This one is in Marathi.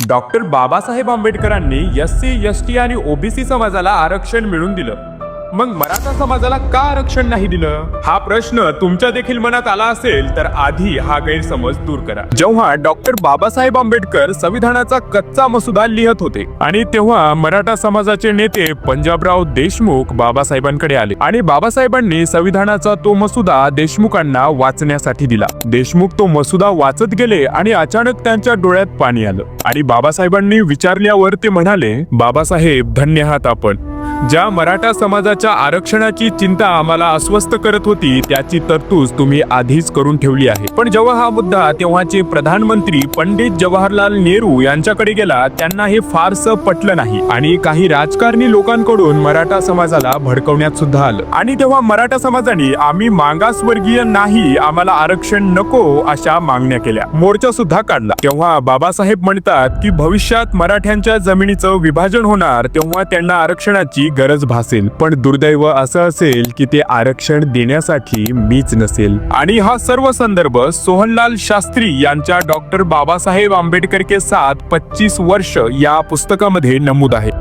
डॉक्टर बाबासाहेब आंबेडकरांनी एससी, एसटी आणि ओबीसी समाजाला आरक्षण मिळवून दिलं. मग मराठा समाजाला का आरक्षण नाही दिलं? हा प्रश्न तुमच्या देखील मनात आला असेल तर आधी हा गैरसमज दूर करा. जेव्हा डॉक्टर बाबासाहेब आंबेडकर संविधानाचा कच्चा मसुदा लिहत होते आणि तेव्हा मराठा समाजाचे नेते पंजाबराव देशमुख बाबासाहेबांकडे आले आणि बाबासाहेबांनी संविधानाचा तो मसुदा देशमुखांना वाचण्यासाठी दिला. देशमुख तो मसुदा वाचत गेले आणि अचानक त्यांच्या डोळ्यात पाणी आलं आणि बाबासाहेबांनी विचारल्यावर ते म्हणाले, बाबासाहेब, धन्य आहात आपण. ज्या मराठा समाजाच्या आरक्षणाची चिंता आम्हाला अस्वस्थ करत होती त्याची तरतूद तुम्ही आधीच करून ठेवली आहे. पण जेव्हा हा मुद्दा तेव्हाचे प्रधानमंत्री पंडित जवाहरलाल नेहरू यांच्याकडे गेला, त्यांना हे फारसं पटलं नाही आणि काही राजकारणी लोकांकडून मराठा समाजाला भडकवण्यात सुद्धा आलं. आणि तेव्हा मराठा समाजाने आम्ही मागासवर्गीय नाही, आम्हाला आरक्षण नको अशा मागण्या केल्या, मोर्चा सुद्धा काढला. तेव्हा बाबासाहेब म्हणतात की भविष्यात मराठ्यांच्या जमिनीचं विभाजन होणार तेव्हा त्यांना आरक्षणाची गरज भासेल, पण दुर्दैव असं असेल की ते आरक्षण देण्यासाठी मीच नसेल. आणि हा सर्व संदर्भ सोहनलाल शास्त्री यांच्या डॉक्टर बाबासाहेब आंबेडकर के साथ 25 वर्ष या पुस्तकामध्ये नमूद आहे.